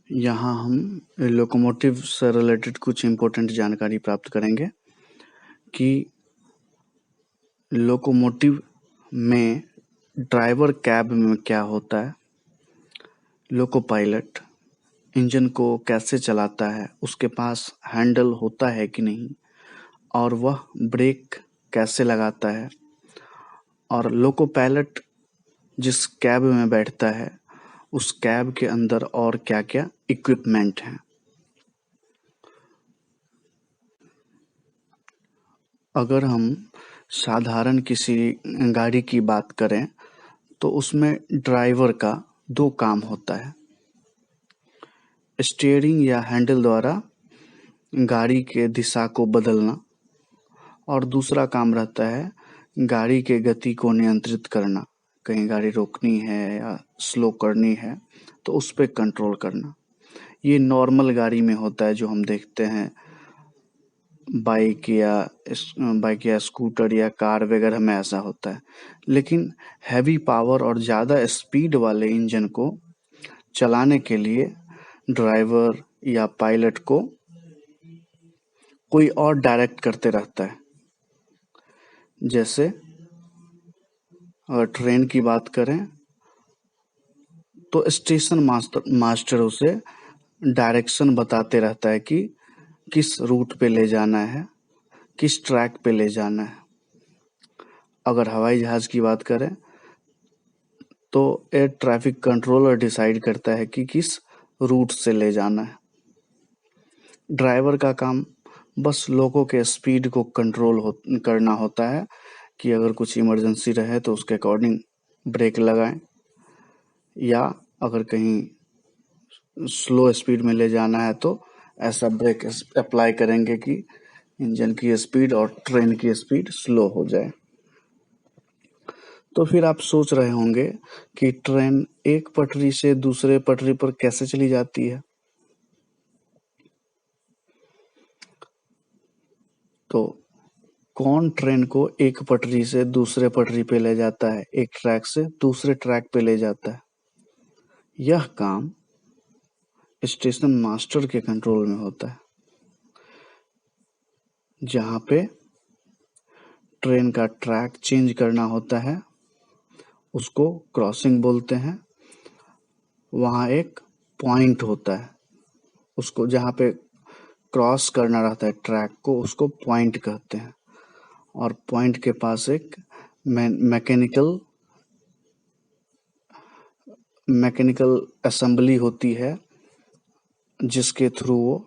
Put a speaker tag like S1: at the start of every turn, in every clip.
S1: यहाँ हम लोकोमोटिव से रिलेटेड कुछ इम्पोर्टेंट जानकारी प्राप्त करेंगे कि लोकोमोटिव में ड्राइवर कैब में क्या होता है, लोको पायलट इंजन को कैसे चलाता है, उसके पास हैंडल होता है कि नहीं, और वह ब्रेक कैसे लगाता है, और लोको पायलट जिस कैब में बैठता है उस कैब के अंदर और क्या क्या इक्विपमेंट हैं। अगर हम साधारण किसी गाड़ी की बात करें तो उसमें ड्राइवर का दो काम होता है। स्टीयरिंग या हैंडल द्वारा गाड़ी के दिशा को बदलना, और दूसरा काम रहता है गाड़ी के गति को नियंत्रित करना। कहीं गाड़ी रोकनी है या स्लो करनी है तो उस पे कंट्रोल करना। ये नॉर्मल गाड़ी में होता है जो हम देखते हैं, बाइक या स्कूटर या कार वगैरह में ऐसा होता है। लेकिन हैवी पावर और ज़्यादा स्पीड वाले इंजन को चलाने के लिए ड्राइवर या पायलट को कोई और डायरेक्ट करते रहता है। जैसे अगर ट्रेन की बात करें तो स्टेशन मास्टर उसे डायरेक्शन बताते रहता है कि किस रूट पे ले जाना है, किस ट्रैक पे ले जाना है। अगर हवाई जहाज की बात करें तो एयर ट्रैफिक कंट्रोलर डिसाइड करता है कि किस रूट से ले जाना है। ड्राइवर का काम बस लोगों के स्पीड को करना होता है कि अगर कुछ इमरजेंसी रहे तो उसके अकॉर्डिंग ब्रेक लगाएं, या अगर कहीं स्लो स्पीड में ले जाना है तो ऐसा ब्रेक अप्लाई करेंगे कि इंजन की स्पीड और ट्रेन की स्पीड स्लो हो जाए। तो फिर आप सोच रहे होंगे कि ट्रेन एक पटरी से दूसरे पटरी पर कैसे चली जाती है। तो कौन ट्रेन को एक पटरी से दूसरे पटरी पे ले जाता है, एक ट्रैक से दूसरे ट्रैक पे ले जाता है? यह काम स्टेशन मास्टर के कंट्रोल में होता है। जहाँ पे ट्रेन का ट्रैक चेंज करना होता है उसको क्रॉसिंग बोलते हैं। वहाँ एक पॉइंट होता है, उसको जहाँ पे क्रॉस करना रहता है ट्रैक को उसको पॉइंट कहते हैं। और पॉइंट के पास एक मैकेनिकल असेंबली होती है जिसके थ्रू वो,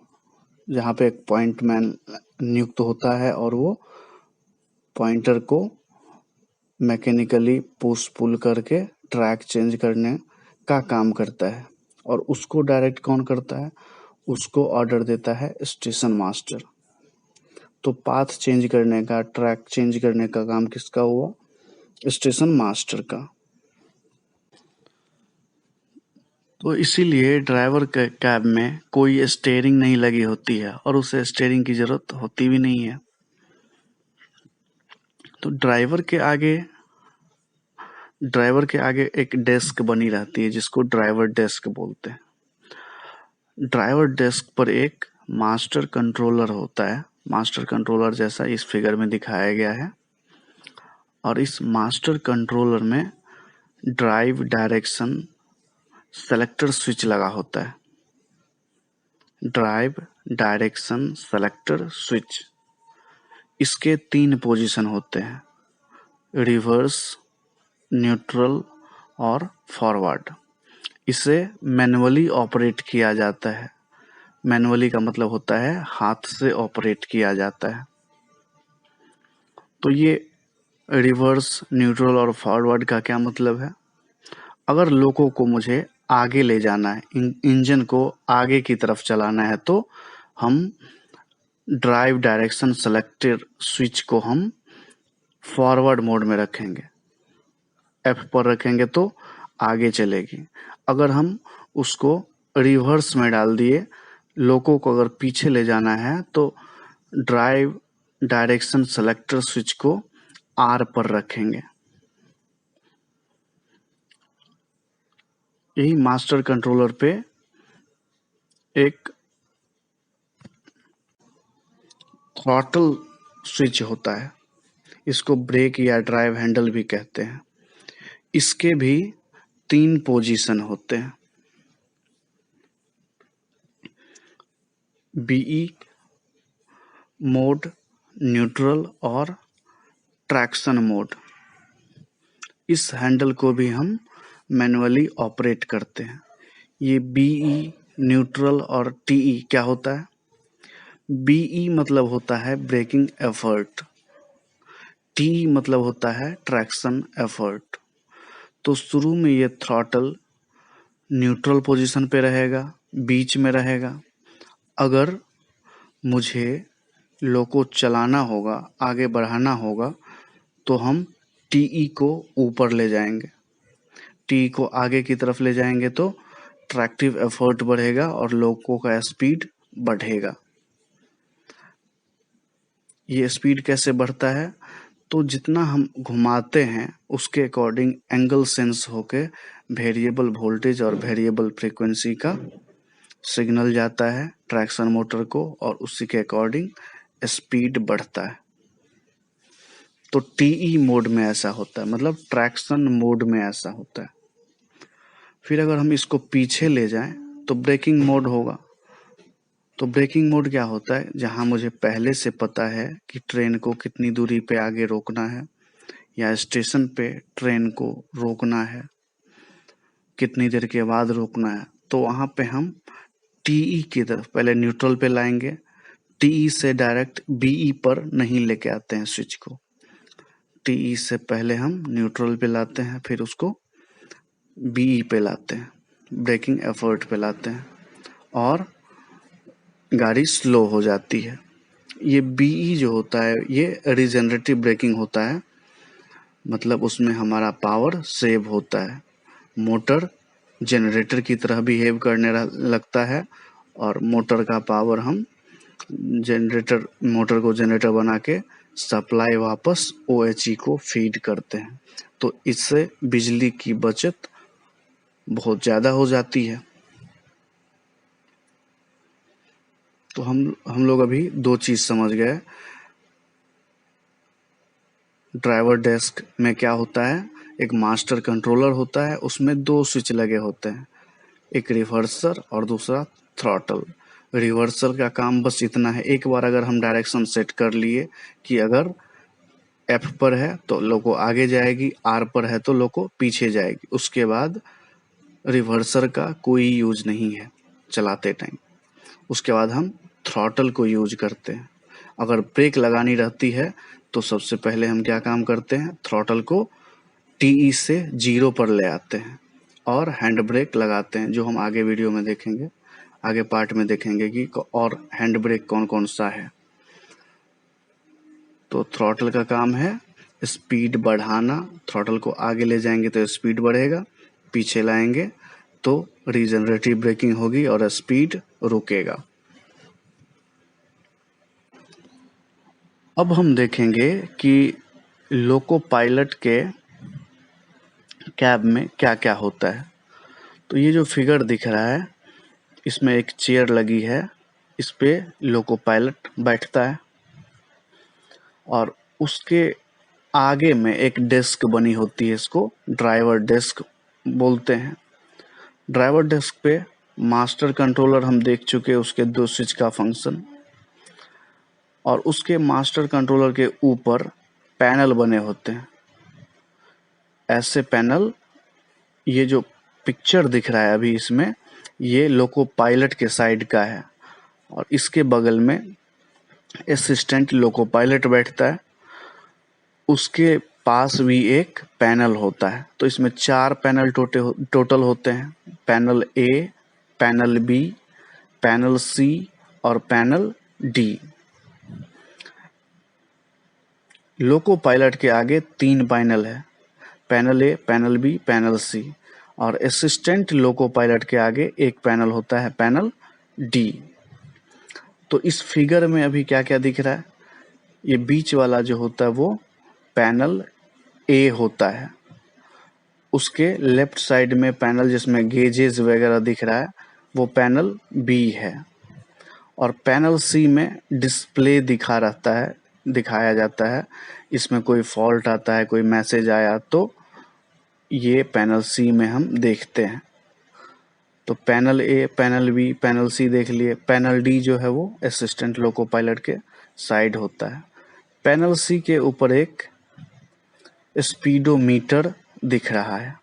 S1: जहाँ पे एक पॉइंट मैन नियुक्त होता है और वो पॉइंटर को मैकेनिकली पुश पुल करके ट्रैक चेंज करने का काम करता है। और उसको डायरेक्ट कौन करता है? उसको ऑर्डर देता है स्टेशन मास्टर। तो पाथ चेंज करने का, ट्रैक चेंज करने का काम किसका हुआ? स्टेशन मास्टर का। तो इसीलिए ड्राइवर के कैब में कोई स्टीयरिंग नहीं लगी होती है और उसे स्टीयरिंग की जरूरत होती भी नहीं है। तो ड्राइवर के आगे एक डेस्क बनी रहती है जिसको ड्राइवर डेस्क बोलते हैं। ड्राइवर डेस्क पर एक मास्टर कंट्रोलर होता है, मास्टर कंट्रोलर जैसा इस फिगर में दिखाया गया है। और इस मास्टर कंट्रोलर में ड्राइव डायरेक्शन सेलेक्टर स्विच लगा होता है। ड्राइव डायरेक्शन सेलेक्टर स्विच, इसके 3 पोजीशन होते हैं, रिवर्स, न्यूट्रल और फॉरवर्ड। इसे मैन्युअली ऑपरेट किया जाता है। मैन्युअली का मतलब होता है हाथ से ऑपरेट किया जाता है। तो ये रिवर्स, न्यूट्रल और फॉरवर्ड का क्या मतलब है? अगर लोगों को मुझे आगे ले जाना है, इंजन को आगे की तरफ चलाना है तो हम ड्राइव डायरेक्शन सेलेक्टर स्विच को हम फॉरवर्ड मोड में रखेंगे, F पर रखेंगे तो आगे चलेगी। अगर हम उसको रिवर्स में डाल दिए, लोगों को अगर पीछे ले जाना है तो ड्राइव डायरेक्शन सेलेक्टर स्विच को R पर रखेंगे। यही मास्टर कंट्रोलर पे एक थ्रॉटल स्विच होता है, इसको ब्रेक या ड्राइव हैंडल भी कहते हैं। इसके भी 3 पोजीशन होते हैं, बीई मोड, न्यूट्रल और ट्रैक्शन मोड। इस हैंडल को भी हम मैनुअली ऑपरेट करते हैं। ये बीई, न्यूट्रल और टीई क्या होता है? बीई मतलब होता है ब्रेकिंग एफर्ट, टी मतलब होता है ट्रैक्शन एफर्ट। तो शुरू में ये थ्रॉटल न्यूट्रल पोजीशन पे रहेगा, बीच में रहेगा। अगर मुझे लोको चलाना होगा, आगे बढ़ाना होगा, तो हम टीई को ऊपर ले जाएंगे। टी को आगे की तरफ ले जाएंगे तो ट्रैक्टिव एफर्ट बढ़ेगा और लोको का स्पीड बढ़ेगा। ये स्पीड कैसे बढ़ता है? तो जितना हम घुमाते हैं उसके अकॉर्डिंग एंगल सेंस होके वेरिएबल वोल्टेज और वेरिएबल फ्रीक्वेंसी का सिग्नल जाता है ट्रैक्शन मोटर को और उसी के अकॉर्डिंग स्पीड बढ़ता है। तो टीई मोड में ऐसा होता है, मतलब ट्रैक्शन मोड में ऐसा होता है। फिर अगर हम इसको पीछे ले जाएं तो ब्रेकिंग मोड होगा। तो ब्रेकिंग मोड क्या होता है? जहां मुझे पहले से पता है कि ट्रेन को कितनी दूरी पे आगे रोकना है या स्टेशन पे ट्रेन को रोकना है, कितनी देर के बाद रोकना है, तो वहां पे हम टीई की तरफ पहले न्यूट्रल पे लाएंगे। टीई से डायरेक्ट बीई पर नहीं लेके आते हैं स्विच को। टीई से पहले हम न्यूट्रल पे लाते हैं, फिर उसको बीई पे लाते हैं, ब्रेकिंग एफर्ट पे लाते हैं और गाड़ी स्लो हो जाती है। ये बीई जो होता है ये रीजनरेटिव ब्रेकिंग होता है, मतलब उसमें हमारा पावर सेव होता है। मोटर जनरेटर की तरह बिहेव करने लगता है और मोटर का पावर हम मोटर को जनरेटर बना के सप्लाई वापस ओएचई को फीड करते हैं। तो इससे बिजली की बचत बहुत ज़्यादा हो जाती है। तो हम लोग अभी 2 चीज़ समझ गए। ड्राइवर डेस्क में क्या होता है? एक मास्टर कंट्रोलर होता है, उसमें 2 स्विच लगे होते हैं, एक रिवर्सर और दूसरा थ्रॉटल। रिवर्सर का काम बस इतना है, एक बार अगर हम डायरेक्शन सेट कर लिए कि अगर एफ पर है तो लोको आगे जाएगी, आर पर है तो लोको पीछे जाएगी, उसके बाद रिवर्सर का कोई यूज नहीं है चलाते टाइम। उसके बाद हम थ्रॉटल को यूज करते हैं। अगर ब्रेक लगानी रहती है तो सबसे पहले हम क्या काम करते हैं? थ्रॉटल को टीई से 0 पर ले आते हैं और हैंड ब्रेक लगाते हैं, जो हम आगे वीडियो में देखेंगे, आगे पार्ट में देखेंगे कि और हैंड ब्रेक कौन कौन सा है। तो थ्रॉटल का काम है स्पीड बढ़ाना। थ्रॉटल को आगे ले जाएंगे तो स्पीड बढ़ेगा, पीछे लाएंगे तो रीजनरेटिव ब्रेकिंग होगी और स्पीड रुकेगा। अब हम देखेंगे कि लोको पायलट के कैब में क्या क्या होता है। तो ये जो फिगर दिख रहा है इसमें एक चेयर लगी है, इस पे लोको पायलट बैठता है और उसके आगे में एक डेस्क बनी होती है, इसको ड्राइवर डेस्क बोलते हैं। ड्राइवर डेस्क पे मास्टर कंट्रोलर हम देख चुके, उसके 2 स्विच का फंक्शन, और उसके मास्टर कंट्रोलर के ऊपर पैनल बने होते हैं। ऐसे पैनल, ये जो पिक्चर दिख रहा है अभी इसमें, ये लोको पायलट के साइड का है और इसके बगल में असिस्टेंट लोको पायलट बैठता है, उसके पास भी एक पैनल होता है। तो इसमें 4 पैनल टोटल होते हैं, पैनल ए, पैनल बी, पैनल सी और पैनल डी। लोको पायलट के आगे 3 पैनल है, पैनल ए, पैनल बी, पैनल सी, और असिस्टेंट लोको पायलट के आगे एक पैनल होता है, पैनल डी। तो इस फिगर में अभी क्या क्या दिख रहा है? ये बीच वाला जो होता है वो पैनल ए होता है, उसके लेफ्ट साइड में पैनल जिसमें गेजेस वगैरह दिख रहा है वो पैनल बी है। और पैनल सी में डिस्प्ले दिखाया जाता है। इसमें कोई फॉल्ट आता है, कोई मैसेज आया तो ये पैनल सी में हम देखते हैं। तो पैनल ए, पैनल बी, पैनल सी देख लिए। पैनल डी जो है वो असिस्टेंट लोको पायलट के साइड होता है। पैनल सी के ऊपर एक स्पीडोमीटर दिख रहा है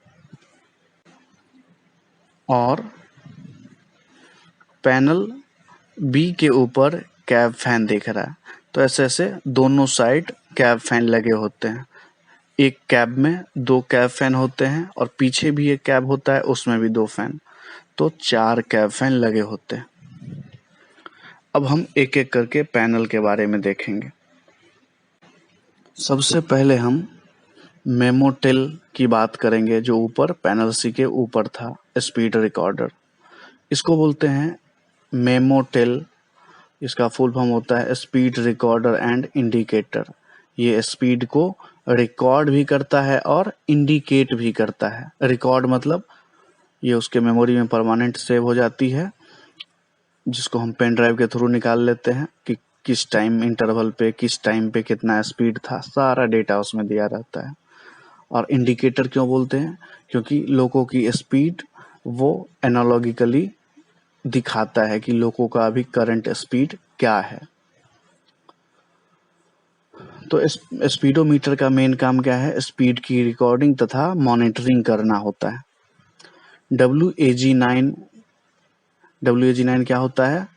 S1: और पैनल बी के ऊपर कैब फैन दिख रहा है। तो ऐसे ऐसे दोनों साइड कैब फैन लगे होते हैं। एक कैब में 2 कैब फैन होते हैं और पीछे भी एक कैब होता है, उसमें भी 2 फैन। तो 4 कैब फैन लगे होते हैं। अब हम एक एक करके पैनल के बारे में देखेंगे। सबसे पहले हम मेमोटेल की बात करेंगे, जो ऊपर पैनल सी के ऊपर था, स्पीड रिकॉर्डर। इसको बोलते हैं मेमोटेल। इसका फुल फॉर्म होता है स्पीड रिकॉर्डर एंड इंडिकेटर। ये स्पीड को रिकॉर्ड भी करता है और इंडिकेट भी करता है। रिकॉर्ड मतलब ये उसके मेमोरी में परमानेंट सेव हो जाती है, जिसको हम पेन ड्राइव के थ्रू निकाल लेते हैं कि किस टाइम इंटरवल पे, किस टाइम पे कितना स्पीड था, सारा डेटा उसमें दिया रहता है। और इंडिकेटर क्यों बोलते हैं? क्योंकि लोगों की स्पीड वो एनालॉजिकली दिखाता है कि लोगों का अभी करंट स्पीड क्या है। तो इस स्पीडोमीटर का मेन काम क्या है? स्पीड की रिकॉर्डिंग तथा मॉनिटरिंग करना होता है। WAG9 क्या होता है?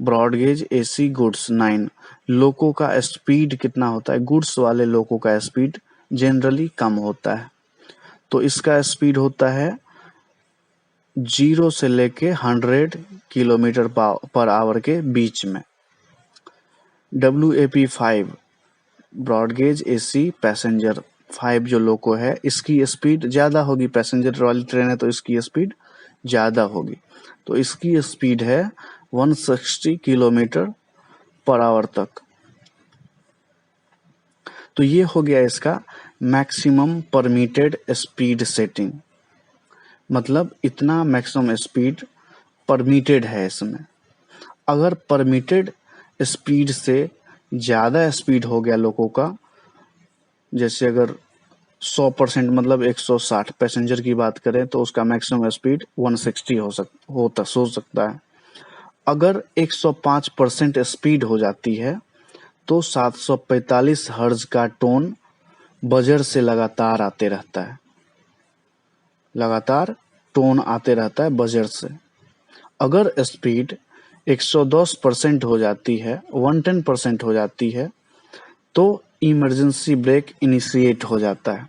S1: Broad gauge AC goods 9। Loco का स्पीड कितना होता है? गुड्स वाले लोको का स्पीड जनरली कम होता है। तो इसका स्पीड होता है 0 से लेके 100 किलोमीटर पर आवर के बीच में। WAP5 broad gauge AC passenger 5 जो लोको है, इसकी स्पीड ज़्यादा होगी। पैसेंजर वाली ट्रेन है तो इसकी स्पीड ज़्यादा होगी। तो इसकी स्पीड है 160 किलोमीटर पर आवर तक। तो ये हो गया इसका मैक्सिमम परमिटेड स्पीड सेटिंग। मतलब इतना मैक्सिमम स्पीड परमिटेड है इसमें। अगर परमिटेड स्पीड से ज़्यादा स्पीड हो गया लोगों का, जैसे अगर 100% मतलब 160 पैसेंजर की बात करें तो उसका मैक्सिमम स्पीड 160 हो सकता है। अगर 105% स्पीड हो जाती है तो 745 हर्ट्ज का टोन बजर से लगातार आते रहता है। लगातार टोन आते रहता है बजर से। अगर स्पीड 110% हो जाती है, 110% हो जाती है, तो इमरजेंसी ब्रेक इनिशिएट हो जाता है।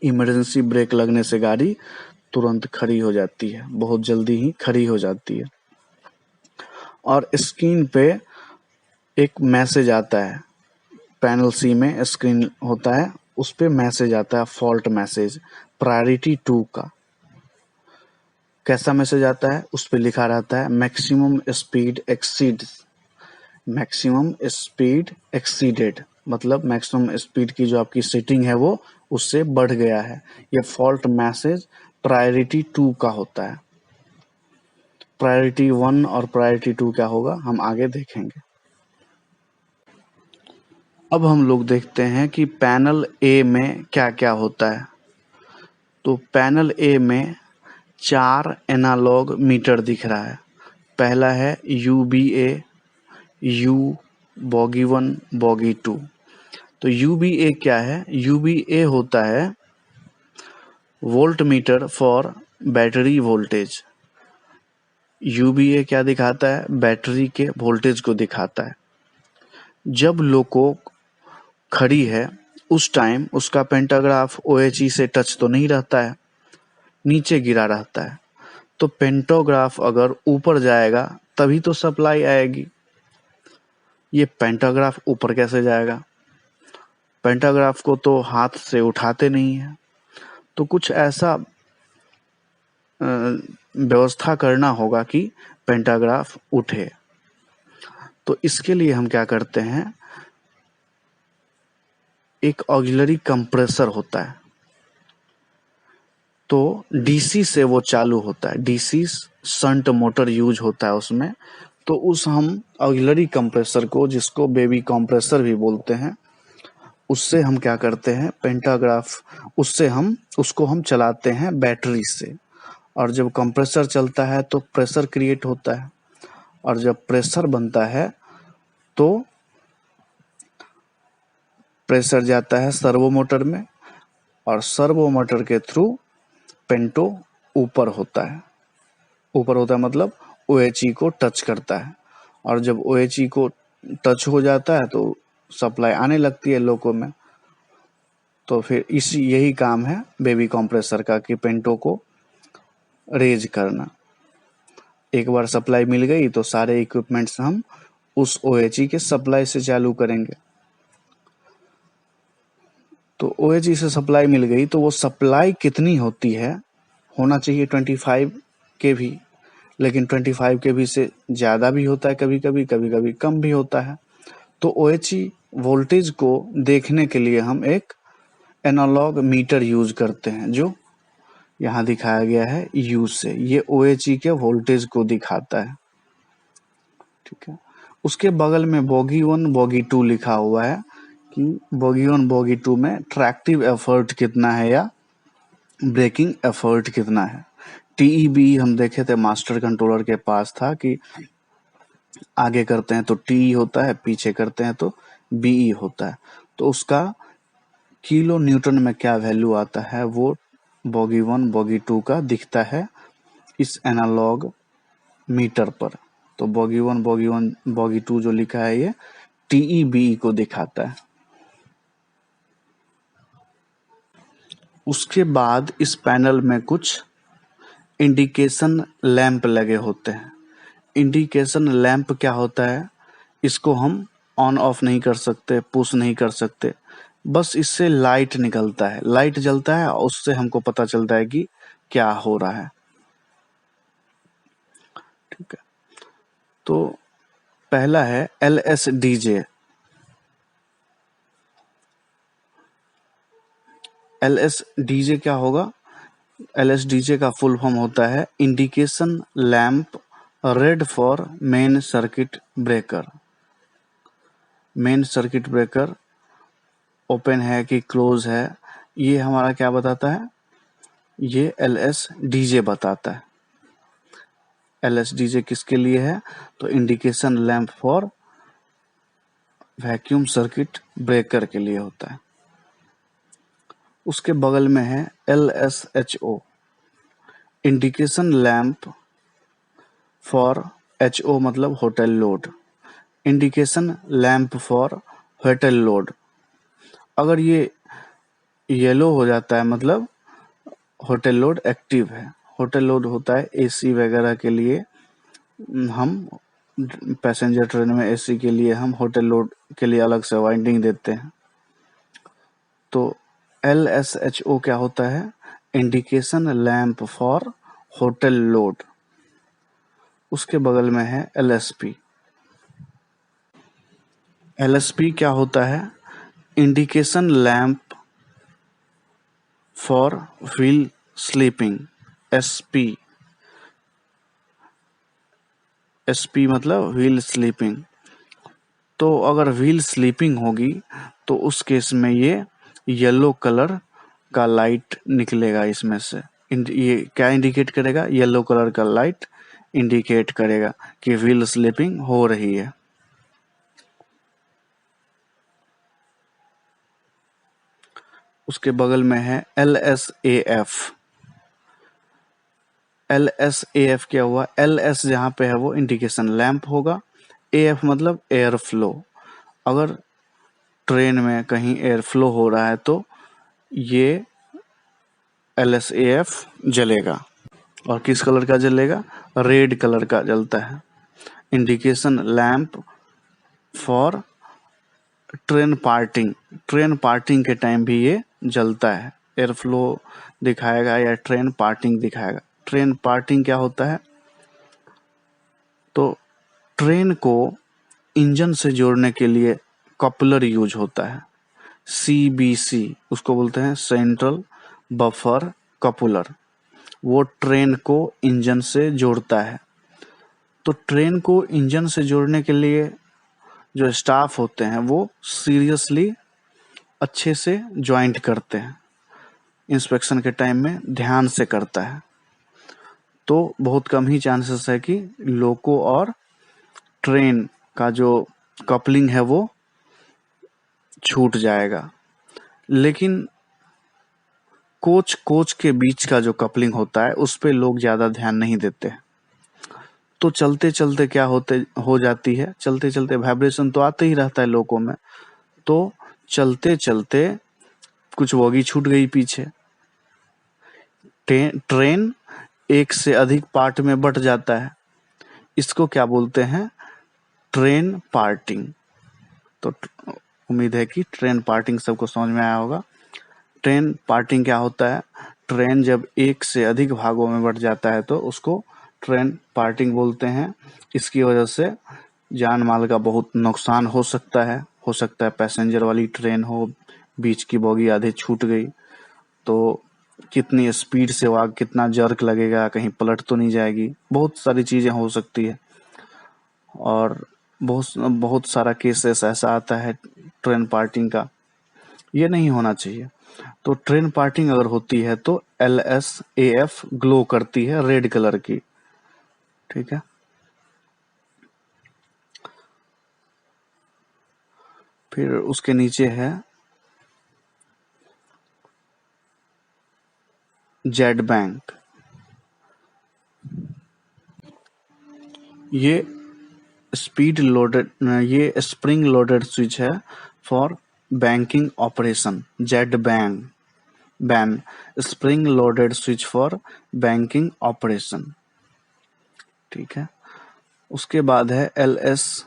S1: इमरजेंसी ब्रेक लगने से गाड़ी तुरंत खड़ी हो जाती है, बहुत जल्दी ही खड़ी हो जाती है। और स्क्रीन पे एक मैसेज आता है। पैनल सी में स्क्रीन होता है, उस पे मैसेज आता है, फॉल्ट मैसेज प्रायोरिटी 2 का। कैसा मैसेज आता है? उस पे लिखा रहता है मैक्सिमम स्पीड एक्सीडेड, मतलब मैक्सिमम स्पीड की जो आपकी सेटिंग है वो उससे बढ़ गया है। ये फॉल्ट मैसेज प्रायोरिटी 2 का होता है। प्रायोरिटी 1 और प्रायोरिटी 2 क्या होगा हम आगे देखेंगे। अब हम लोग देखते हैं कि पैनल ए में क्या क्या होता है। तो पैनल ए में 4 एनालॉग मीटर दिख रहा है। पहला है UBA, U, बॉगी 1, बॉगी 2। तो UBA क्या है? UBA होता है volt meter for battery voltage. UBA क्या दिखाता है? बैटरी के वोल्टेज को दिखाता है। जब लोको खड़ी है उस टाइम उसका पेंटाग्राफ OHE से टच तो नहीं रहता है, नीचे गिरा रहता है। तो पेंटोग्राफ अगर ऊपर जाएगा तभी तो सप्लाई आएगी। ये पेंटाग्राफ ऊपर कैसे जाएगा? पेंटाग्राफ को तो हाथ से उठाते नहीं है। तो कुछ ऐसा व्यवस्था करना होगा कि पेंटाग्राफ उठे। तो इसके लिए हम क्या करते हैं, एक ऑक्सिलरी कंप्रेसर होता है। तो डीसी से वो चालू होता है, डीसी शंट मोटर यूज होता है उसमें। तो उस हम ऑक्सिलरी कंप्रेसर को, जिसको बेबी कंप्रेसर भी बोलते हैं, उससे हम क्या करते हैं, पेंटाग्राफ, उससे हम उसको हम चलाते हैं बैटरी से। और जब कंप्रेसर चलता है तो प्रेशर क्रिएट होता है, और जब प्रेशर बनता है तो प्रेशर जाता है सर्वो मोटर में, और सर्वो मोटर के थ्रू पेंटो ऊपर होता है। ऊपर होता है मतलब OHE को टच करता है, और जब OHE को टच हो जाता है तो सप्लाई आने लगती है लोको में। तो फिर यही काम है बेबी कंप्रेसर का, कि पेंटो को रेज करना। एक बार सप्लाई मिल गई तो सारे इक्विपमेंट्स हम उस OHE के सप्लाई से चालू करेंगे। तो OHE से सप्लाई मिल गई तो वो सप्लाई कितनी होती है, होना चाहिए 25 kV, लेकिन 25 kV से ज़्यादा भी होता है कभी कभी, कभी कभी कम भी होता है। तो OHE वोल्टेज को देखने के लिए हम एक एनालॉग मीटर यूज करते हैं, जो यहाँ दिखाया गया है U से। ये OHE के वोल्टेज को दिखाता है, ठीक है। उसके बगल में बोगी 1 बोगी 2 लिखा हुआ है, कि बोगी 1 बोगी 2 में ट्रैक्टिव एफर्ट कितना है या ब्रेकिंग एफर्ट कितना है। TEB हम देखे थे, मास्टर कंट्रोलर के पास था, कि आगे करते हैं तो TE होता है, पीछे करते हैं तो BE होता है। तो उसका किलो न्यूटन में क्या वैल्यू आता है, वो बोगी 1 बोगी 2 का दिखता है इस एनालॉग मीटर पर। तो बोगी 1 बोगी 2 जो लिखा है ये TEBE को दिखाता है। उसके बाद इस पैनल में कुछ इंडिकेशन लैंप लगे होते हैं। इंडिकेशन लैंप क्या होता है, इसको हम ऑन ऑफ नहीं कर सकते, पुश नहीं कर सकते, बस इससे लाइट निकलता है, लाइट जलता है, और उससे हमको पता चलता है कि क्या हो रहा है, ठीक है। तो पहला है LSDJ। LSDJ क्या होगा, LSDJ का फुल फॉर्म होता है indication lamp red for main circuit breaker. Main circuit breaker open है कि क्लोज है, ये हमारा क्या बताता है, ये LSDJ बताता है। LSDJ किसके लिए है, तो indication lamp for vacuum circuit breaker के लिए होता है। उसके बगल में है LSHO, indication lamp for, HO मतलब hotel load, indication lamp for hotel load. अगर ये येलो हो जाता है मतलब होटल लोड एक्टिव है। होटल लोड होता है AC वगैरह के लिए, हम पैसेंजर ट्रेन में AC के लिए हम होटल लोड के लिए अलग से वाइंडिंग देते हैं। तो LSHO क्या होता है, indication lamp for hotel load. उसके बगल में है LSP। LSP क्या होता है, indication lamp for wheel sleeping. SP मतलब व्हील स्लीपिंग। तो अगर व्हील स्लीपिंग होगी तो उस केस में ये येलो कलर का लाइट निकलेगा इसमें से। ये क्या इंडिकेट करेगा, येलो कलर का लाइट इंडिकेट करेगा कि व्हील स्लीपिंग हो रही है। उसके बगल में है LSAF। LSAF क्या हुआ, LS जहाँ पे है वो इंडिकेशन लैंप होगा, AF मतलब एयर फ्लो। अगर ट्रेन में कहीं एयर फ्लो हो रहा है तो ये LSAF जलेगा। और किस कलर का जलेगा, रेड कलर का जलता है, indication lamp for train parting. Train parting के टाइम भी ये जलता है, एयर फ्लो दिखाएगा या ट्रेन पार्टिंग दिखाएगा। ट्रेन पार्टिंग क्या होता है, तो ट्रेन को इंजन से जोड़ने के लिए कपलर यूज होता है, CBC उसको बोलते हैं, सेंट्रल बफर कपलर। वो ट्रेन को इंजन से जोड़ता है। तो ट्रेन को इंजन से जोड़ने के लिए जो स्टाफ होते हैं वो सीरियसली अच्छे से ज्वाइंट करते हैं, इंस्पेक्शन के टाइम में ध्यान से करता है। तो बहुत कम ही चांसेस है कि लोको और ट्रेन का जो कपलिंग है वो छूट जाएगा। लेकिन कोच के बीच का जो कपलिंग होता है उस पे लोग ज़्यादा ध्यान नहीं देते। तो चलते चलते क्या हो जाती है, चलते चलते वाइब्रेशन तो आते ही रहता है लोको में। तो चलते चलते कुछ बोगी छूट गई पीछे। ट्रेन एक से अधिक पार्ट में बट जाता है। इसको क्या बोलते हैं? Train parting. तो उम्मीद है कि ट्रेन पार्टिंग सबको समझ में आया होगा। ट्रेन पार्टिंग क्या होता है? ट्रेन जब एक से अधिक भागों में बट जाता है तो उसको ट्रेन पार्टिंग बोलते हैं। इसकी वजह से जान माल का बहुत नुकसान हो सकता है। पैसेंजर वाली ट्रेन हो, बीच की बोगी आधे छूट गई तो कितनी स्पीड से वहाँ कितना जर्क लगेगा, कहीं पलट तो नहीं जाएगी, बहुत सारी चीज़ें हो सकती है। और बहुत बहुत सारा केसेस ऐसा आता है ट्रेन पार्टिंग का, ये नहीं होना चाहिए। तो ट्रेन पार्टिंग अगर होती है तो LSAF ग्लो करती है रेड कलर की, ठीक है। फिर उसके नीचे है जेड बैंक। ये ये स्प्रिंग लोडेड स्विच है for banking operation. Z bank ban spring loaded switch for banking operation, ठीक है। उसके बाद है LSVW।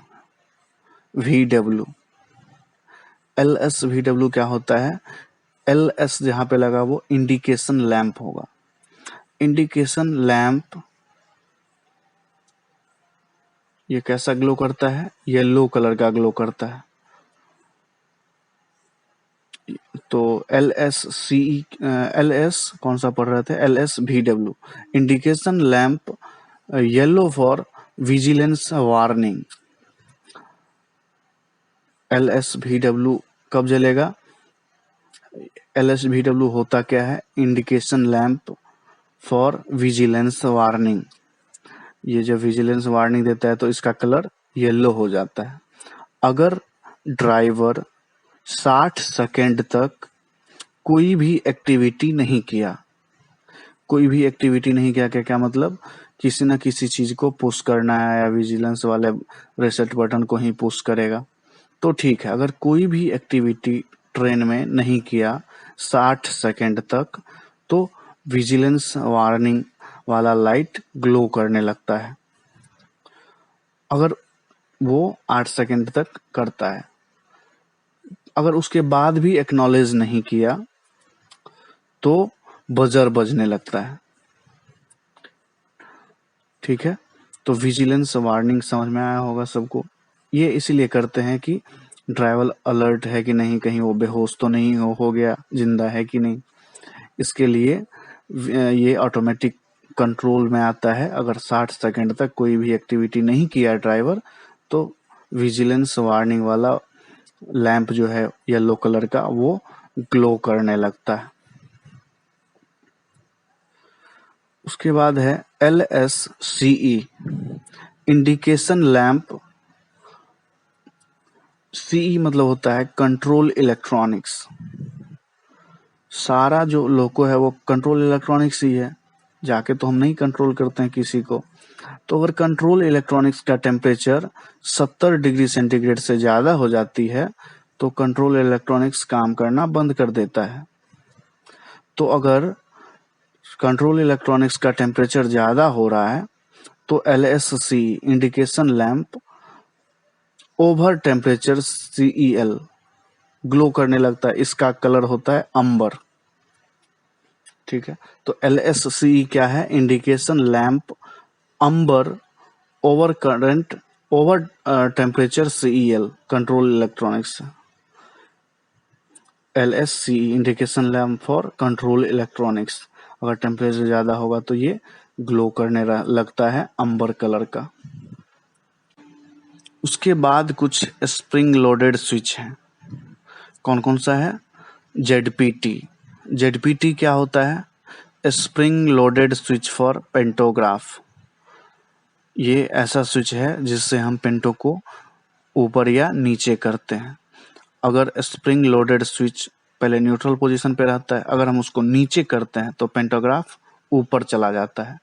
S1: LSVW क्या होता है? LS जहाँ पे लगा वो इंडिकेशन लैंप होगा। इंडिकेशन लैंप ये कैसा ग्लो करता है? येलो कलर का ग्लो करता है। तो LS कौन सा पढ़ रहे थे? LSVW indication lamp yellow for vigilance warning. LSVW कब जलेगा? LSVW होता क्या है? Indication lamp for vigilance warning. ये जब विजिलेंस वार्निंग देता है तो इसका कलर येलो हो जाता है। अगर ड्राइवर 60 सेकेंड तक कोई भी एक्टिविटी नहीं किया, क्या मतलब? किसी न किसी चीज को पुश करना है या विजिलेंस वाले रेसेट बटन को ही पुश करेगा तो ठीक है। अगर कोई भी एक्टिविटी ट्रेन में नहीं किया 60 सेकेंड तक तो विजिलेंस वार्निंग वाला लाइट ग्लो करने लगता है। अगर वो 8 सेकेंड तक करता है, अगर उसके बाद भी एक्नॉलेज नहीं किया तो बजर बजने लगता है, ठीक है। तो विजिलेंस वार्निंग समझ में आया होगा सबको। ये इसीलिए करते हैं कि ड्राइवर अलर्ट है कि नहीं, कहीं वो बेहोश तो नहीं हो गया, जिंदा है कि नहीं। इसके लिए ये ऑटोमेटिक कंट्रोल में आता है। अगर 60 सेकंड तक कोई भी एक्टिविटी नहीं किया ड्राइवर तो विजिलेंस वार्निंग वाला लैंप जो है येलो कलर का वो ग्लो करने लगता है। उसके बाद है LSCE इंडिकेशन लैंप। CE मतलब होता है कंट्रोल इलेक्ट्रॉनिक्स। सारा जो लोको है वो कंट्रोल इलेक्ट्रॉनिक्स ही है, जाके तो हम नहीं कंट्रोल करते हैं किसी को। तो अगर कंट्रोल इलेक्ट्रॉनिक्स का टेम्परेचर 70 डिग्री सेंटीग्रेड से ज़्यादा हो जाती है तो कंट्रोल इलेक्ट्रॉनिक्स काम करना बंद कर देता है। तो अगर कंट्रोल इलेक्ट्रॉनिक्स का टेम्परेचर ज़्यादा हो रहा है तो LSC indication lamp over temperature CEL glow करने लगता है। इसका कलर होता है अंबर, ठीक है। तो LSCE क्या है? Indication lamp amber over current over temperature CEL control electronics. LSCE indication lamp for control electronics. अगर टेम्परेचर ज़्यादा होगा तो ये ग्लो करने लगता है अंबर कलर का। उसके बाद कुछ स्प्रिंग लोडेड स्विच हैं। कौन कौन सा है? जेडपीटी। जेडपीटी क्या होता है? Spring loaded switch for pantograph. ये ऐसा स्विच है जिससे हम पेंटो को ऊपर या नीचे करते हैं। अगर स्प्रिंग लोडेड स्विच पहले न्यूट्रल पोजीशन पे रहता है, अगर हम उसको नीचे करते हैं तो पेंटोग्राफ ऊपर चला जाता है।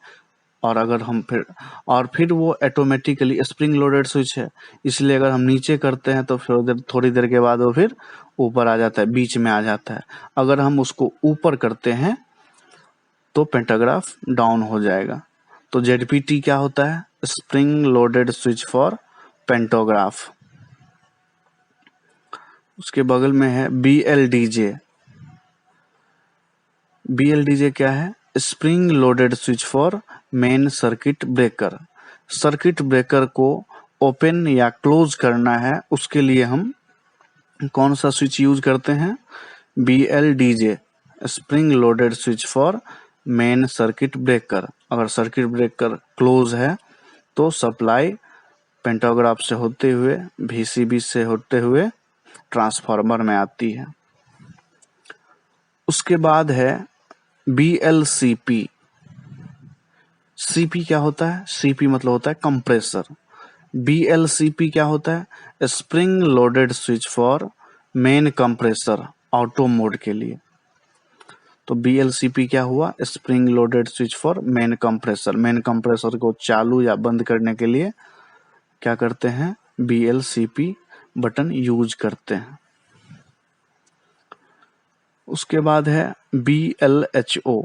S1: और अगर हम फिर वो ऑटोमेटिकली स्प्रिंग लोडेड स्विच है, इसलिए अगर हम नीचे करते हैं तो फिर थोड़ी देर के बाद वो फिर ऊपर आ जाता है, बीच में आ जाता है। अगर हम उसको ऊपर करते हैं तो पेंटाग्राफ डाउन हो जाएगा। तो जेडपीटी क्या होता है? Spring loaded switch for pantograph. उसके बगल में है बीएलडीजे। बीएलडीजे क्या है? Spring loaded switch for main circuit breaker. Circuit breaker को ओपन या क्लोज करना है, उसके लिए हम कौन सा स्विच यूज करते हैं? BLDJ, spring loaded switch for main circuit breaker. अगर सर्किट ब्रेकर क्लोज है तो सप्लाई पेंटाग्राफ से होते हुए वीसीबी से होते हुए ट्रांसफार्मर में आती है। उसके बाद है बीएलसीपी। सीपी क्या होता है? सीपी मतलब होता है कंप्रेसर। बीएलसीपी क्या होता है? Spring loaded switch for main compressor, auto mode के लिए। तो बीएलसीपी क्या हुआ? Spring loaded switch for main compressor. Main compressor को चालू या बंद करने के लिए क्या करते हैं? बीएलसीपी बटन यूज करते हैं। उसके बाद है BLHO,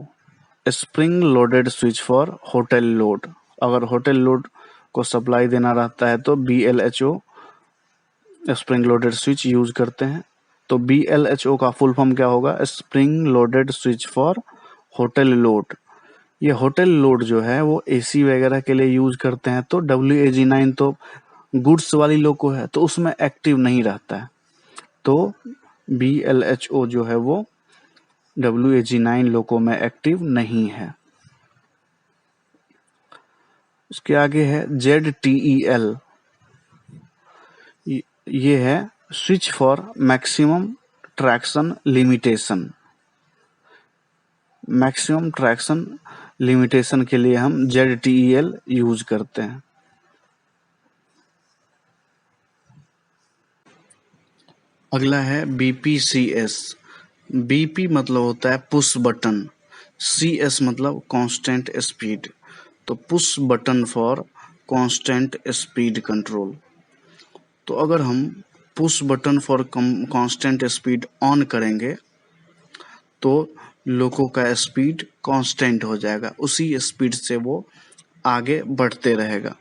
S1: spring loaded switch for hotel load. अगर होटल लोड को सप्लाई देना रहता है तो BLHO spring loaded switch use करते हैं। तो बीएलएचओ का फुल फॉर्म क्या होगा? Spring loaded switch for hotel load. ये होटल लोड जो है वो एसी वगैरह के लिए यूज करते हैं। तो WAG9 तो गुड्स वाली लोको है तो उसमें एक्टिव नहीं रहता है। तो BLHO जो है वो WAG9 लोको में एक्टिव नहीं है। उसके आगे है ZTEL। ये है switch for maximum traction limitation. Maximum traction limitation के लिए हम ZTEL यूज करते हैं। अगला है BPCS। BP मतलब होता है पुश बटन, CS मतलब कांस्टेंट स्पीड। तो push button for constant speed control. तो अगर हम push button for constant speed on करेंगे तो लोको का स्पीड कांस्टेंट हो जाएगा, उसी स्पीड से वो आगे बढ़ते रहेगा।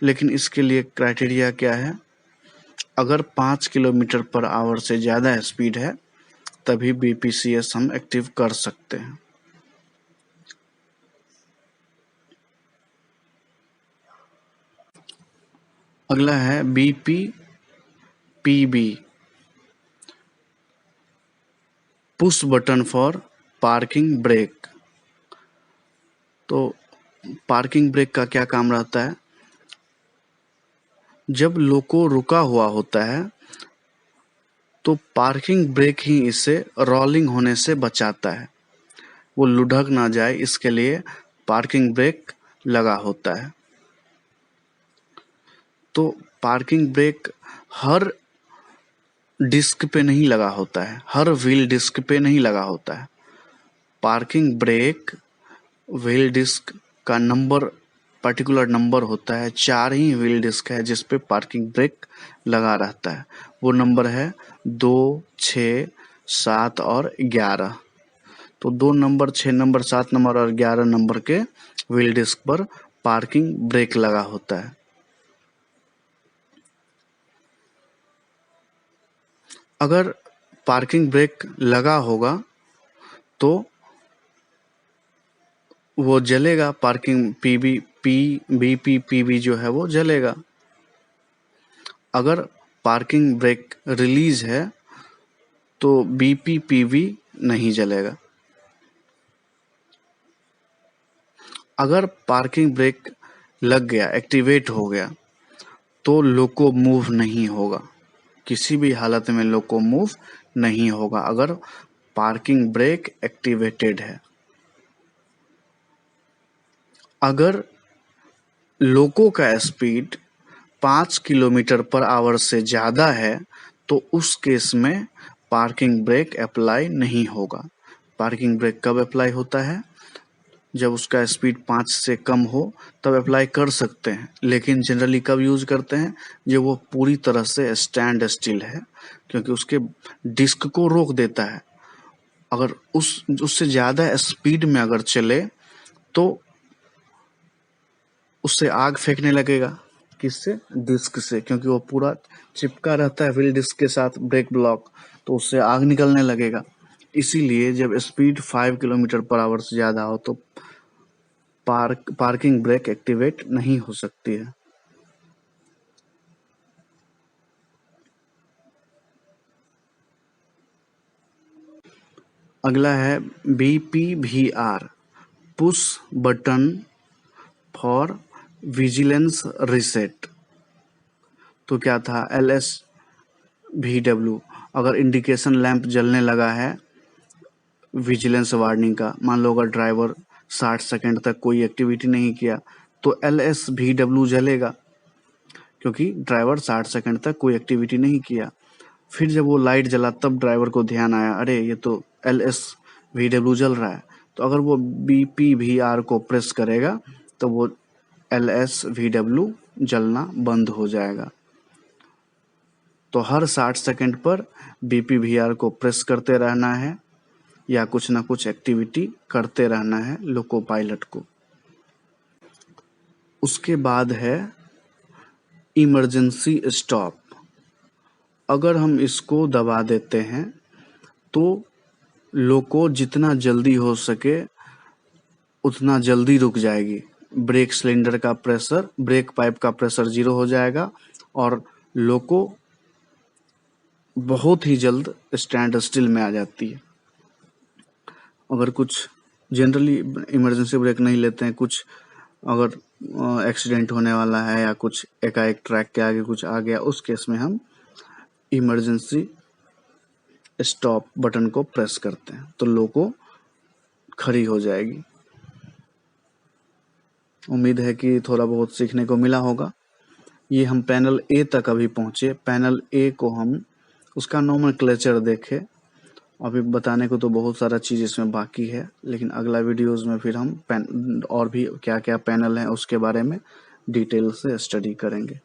S1: लेकिन इसके लिए क्राइटेरिया क्या है? अगर 5 किलोमीटर पर आवर से ज़्यादा स्पीड है तभी BPCS हम एक्टिव कर सकते हैं। अगला है BPPB, push button for parking brake. तो पार्किंग ब्रेक का क्या काम रहता है? जब लोको रुका हुआ होता है तो पार्किंग ब्रेक ही इसे रोलिंग होने से बचाता है, वो लुढ़क ना जाए इसके लिए पार्किंग ब्रेक लगा होता है। तो पार्किंग ब्रेक हर डिस्क पे नहीं लगा होता है, हर व्हील डिस्क पे नहीं लगा होता है। पार्किंग ब्रेक व्हील डिस्क का नंबर, पर्टिकुलर नंबर होता है। 4 ही व्हील डिस्क है जिस पे पार्किंग ब्रेक लगा रहता है। वो नंबर है 2, 6, 7 और 11। तो 2 नंबर, 6 नंबर, 7 नंबर और 11 नंबर के व्हील डिस्क पर पार्किंग ब्रेक लगा होता है। अगर पार्किंग ब्रेक लगा होगा तो वो जलेगा, पार्किंग BPPB जो है वो जलेगा। अगर पार्किंग ब्रेक रिलीज है तो BPPB नहीं जलेगा। अगर पार्किंग ब्रेक लग गया, एक्टिवेट हो गया, तो लोको मूव नहीं होगा, किसी भी हालत में लोको मूव नहीं होगा अगर पार्किंग ब्रेक एक्टिवेटेड है। अगर लोको का स्पीड 5 किलोमीटर पर आवर से ज़्यादा है तो उस केस में पार्किंग ब्रेक अप्लाई नहीं होगा। पार्किंग ब्रेक कब अप्लाई होता है? जब उसका स्पीड 5 से कम हो तब अप्लाई कर सकते हैं, लेकिन जनरली कब यूज करते हैं? जब वो पूरी तरह से स्टैंड स्टिल है, क्योंकि उसके डिस्क को रोक देता है। अगर उससे ज़्यादा स्पीड में अगर चले तो उससे आग फेंकने लगेगा। किससे? डिस्क से, क्योंकि वो पूरा चिपका रहता है व्हील डिस्क के साथ ब्रेक ब्लॉक, तो उससे आग निकलने लगेगा। इसीलिए जब स्पीड 5 किलोमीटर पर आवर से ज़्यादा हो तो पार्किंग ब्रेक एक्टिवेट नहीं हो सकती है। अगला है BPVR, push button for vigilance reset. तो क्या था? LSVW, अगर इंडिकेशन लैंप जलने लगा है विजिलेंस वार्निंग का, मान लो अगर ड्राइवर 60 सेकंड तक कोई एक्टिविटी नहीं किया तो LSVW जलेगा, क्योंकि ड्राइवर 60 सेकंड तक कोई एक्टिविटी नहीं किया। फिर जब वो लाइट जला तब ड्राइवर को ध्यान आया, अरे ये तो LSVW जल रहा है, तो अगर वो BPVR को प्रेस करेगा तो वो LSVW जलना बंद हो जाएगा। तो हर 60 सेकंड पर BPVR को प्रेस करते रहना है या कुछ ना कुछ एक्टिविटी करते रहना है लोको पायलट को। उसके बाद है इमरजेंसी स्टॉप। अगर हम इसको दबा देते हैं तो लोको जितना जल्दी हो सके उतना जल्दी रुक जाएगी। ब्रेक सिलेंडर का प्रेशर, ब्रेक पाइप का प्रेशर 0 हो जाएगा और लोको बहुत ही जल्द स्टैंड स्टिल में आ जाती है। अगर कुछ जनरली इमरजेंसी ब्रेक नहीं लेते हैं, कुछ अगर एक्सीडेंट होने वाला है या कुछ एकाएक ट्रैक के आगे कुछ आ गया, उस केस में हम इमरजेंसी स्टॉप बटन को प्रेस करते हैं तो लोको खड़ी हो जाएगी। उम्मीद है कि थोड़ा बहुत सीखने को मिला होगा। ये हम पैनल ए तक अभी पहुँचे। पैनल ए को हम उसका नोमेनक्लेचर देखें। अभी बताने को तो बहुत सारा चीज़ इसमें बाकी है, लेकिन अगला वीडियोज़ में फिर हम और भी क्या क्या पैनल हैं उसके बारे में डिटेल से स्टडी करेंगे।